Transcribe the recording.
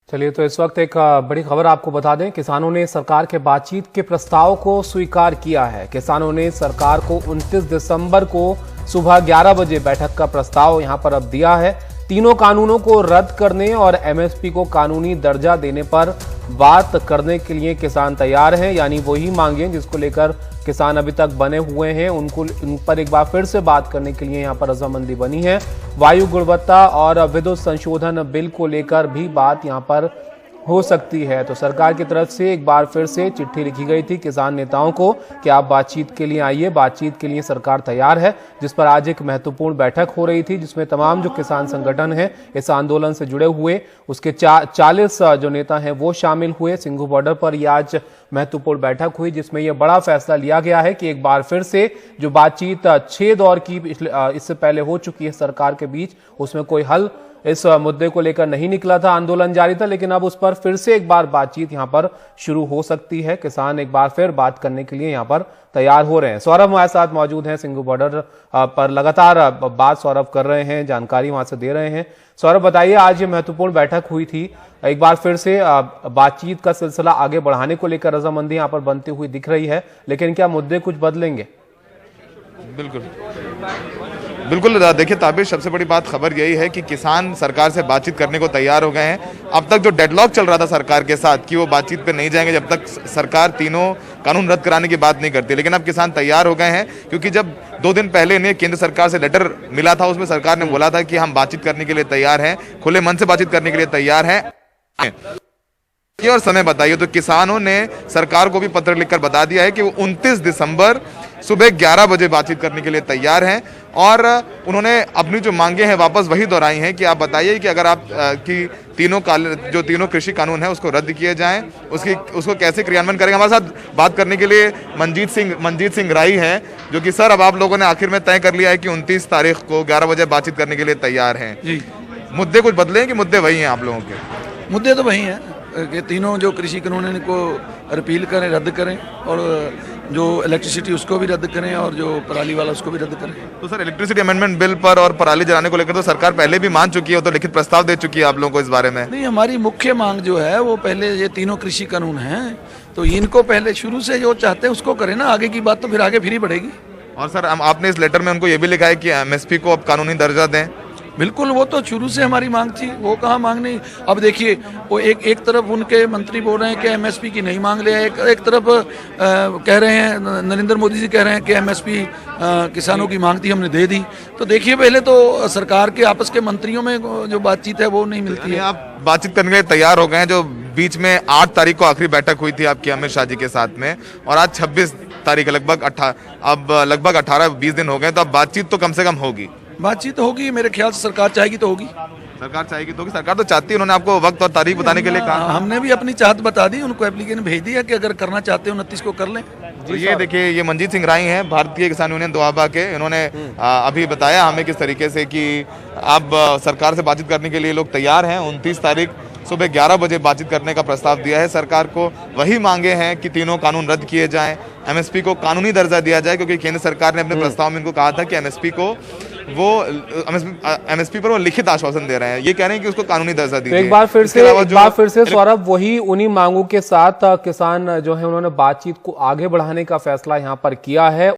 चलिए, तो इस वक्त एक बड़ी खबर आपको बता दें। किसानों ने सरकार के बातचीत के प्रस्ताव को स्वीकार किया है। किसानों ने सरकार को 29 दिसंबर को सुबह 11 बजे बैठक का प्रस्ताव यहां पर अब दिया है। तीनों कानूनों को रद्द करने और एमएसपी को कानूनी दर्जा देने पर बात करने के लिए किसान तैयार हैं। यानी वही मांगे जिसको लेकर किसान अभी तक बने हुए हैं, उन पर एक बार फिर से बात करने के लिए यहां पर रजामंदी बनी है। वायु गुणवत्ता और विद्युत संशोधन बिल को लेकर भी बात यहां पर हो सकती है। तो सरकार की तरफ से एक बार फिर से चिट्ठी लिखी गई थी किसान नेताओं को कि आप बातचीत के लिए आइए। बातचीत के लिए सरकार तैयार है, जिस पर आज एक महत्वपूर्ण बैठक हो रही थी, जिसमें तमाम जो किसान संगठन हैं इस आंदोलन से जुड़े हुए, उसके 40 जो नेता हैं वो शामिल हुए। सिंघू बॉर्डर पर यह आज महत्वपूर्ण बैठक हुई, जिसमें यह बड़ा फैसला लिया गया है कि एक बार फिर से जो बातचीत 6 दौर की इससे पहले हो चुकी है सरकार के बीच, उसमें कोई हल इस मुद्दे को लेकर नहीं निकला था, आंदोलन जारी था, लेकिन अब उस पर फिर से एक बार बातचीत यहां पर शुरू हो सकती है। किसान एक बार फिर बात करने के लिए यहां पर तैयार हो रहे हैं। सौरभ हमारे साथ मौजूद हैं, सिंघू बॉर्डर पर लगातार बात सौरभ कर रहे हैं, जानकारी वहां से दे रहे हैं। सौरभ, बताइए, आज ये महत्वपूर्ण बैठक हुई थी, एक बार फिर से बातचीत का सिलसिला आगे बढ़ाने को लेकर रजामंदी यहां पर बनती हुई दिख रही है, लेकिन क्या मुद्दे कुछ बदलेंगे? बिल्कुल बिल्कुल। देखिए ताबिर, सबसे बड़ी बात खबर यही है कि किसान सरकार से बातचीत करने को तैयार हो गए हैं। अब तक जो डेडलॉक चल रहा था सरकार के साथ कि वो बातचीत पे नहीं जाएंगे जब तक सरकार तीनों कानून रद्द कराने की बात नहीं करती, लेकिन अब किसान तैयार हो गए हैं, क्योंकि जब 2 दिन पहले इन्हें केंद्र सरकार से लेटर मिला था, उसमें सरकार ने बोला था कि हम बातचीत करने के लिए तैयार हैं, खुले मन से बातचीत करने के लिए तैयार हैं और समय बताइए। तो किसानों ने सरकार को भी पत्र लिखकर बता दिया है कि वो 29 दिसंबर सुबह 11 बजे बातचीत करने के लिए तैयार हैं, और उन्होंने अपनी जो मांगे हैं वापस वही दोहराई हैं कि आप बताइए कि अगर आप की तीनों कृषि कानून है उसको रद्द किए जाएं, उसको कैसे क्रियान्वयन करेंगे। हमारे साथ बात करने के लिए मंजीत सिंह राई हैं, जो कि सर, अब आप लोगों ने आखिर में तय कर लिया है कि 29 तारीख को 11 बजे बातचीत करने के लिए तैयार हैं जी। मुद्दे कुछ बदले हैं कि मुद्दे वही हैं आप लोगों के? मुद्दे तो वही हैं कि तीनों जो कृषि कानून है इनको रिपील करें, रद्द करें, और जो इलेक्ट्रिसिटी उसको भी रद्द करें, और जो पराली वाला उसको भी रद्द करें। तो सर, इलेक्ट्रिसिटी अमेंडमेंट बिल पर और पराली जलाने को लेकर तो सरकार पहले भी मान चुकी है, तो लिखित प्रस्ताव दे चुकी है आप लोगों को इस बारे में? नहीं, हमारी मुख्य मांग जो है वो पहले ये तीनों कृषि कानून हैं, तो इनको पहले शुरू से जो चाहते हैं उसको करें ना, आगे की बात तो फिर आगे फिर ही बढ़ेगी। और सर, आपने इस लेटर में उनको ये भी लिखा है कि एमएसपी को अब कानूनी दर्जा दें? बिल्कुल, वो तो शुरू से हमारी मांग थी, वो कहाँ मांग नहीं। अब देखिए, वो एक तरफ उनके मंत्री बोल रहे हैं कि एमएसपी की नहीं मांग ले, एक तरफ कह रहे हैं, नरेंद्र मोदी जी कह रहे हैं कि एमएसपी किसानों की मांग थी, हमने दे दी। तो देखिए, पहले तो सरकार के आपस के मंत्रियों में जो बातचीत है वो नहीं मिलती है। आप बातचीत करने के लिए तैयार हो गए हैं, जो बीच में 8 तारीख को आखिरी बैठक हुई थी आपकी अमित शाह जी के साथ में, और आज 26 तारीख, लगभग 18-20 दिन हो गए, तो अब बातचीत तो कम से कम होगी। बातचीत होगी, मेरे ख्याल से सरकार चाहेगी तो होगी। सरकार चाहेगी तो होगी, सरकार तो चाहती है। उन्होंने आपको वक्त और तारीख बताने के लिए कहा। हमने भी अपनी चाहत बता दी, उनको एप्लीकेशन भेज दिया कि अगर करना चाहते हो 29 को कर लें। तो ये देखिए, ये मंजीत सिंह राई हैं, भारतीय किसान यूनियन दोआबा के। इन्होंने अभी बताया हमें किस तरीके से कि अब सरकार से बातचीत करने के लिए लोग तैयार हैं। 29 तारीख सुबह 11 बजे बातचीत करने का प्रस्ताव दिया है सरकार को। वही मांगे हैं कि तीनों कानून रद्द किए जाएं, एमएसपी को कानूनी दर्जा दिया जाए, क्योंकि केंद्र सरकार ने अपने प्रस्ताव में इनको कहा था कि एमएसपी पर वो लिखित आश्वासन दे रहे हैं, ये कह रहे हैं कि उसको कानूनी दर्जा दीजिए। तो एक बार फिर से सौरभ, वही उन्हीं मांगों के साथ किसान जो है उन्होंने बातचीत को आगे बढ़ाने का फैसला यहां पर किया है।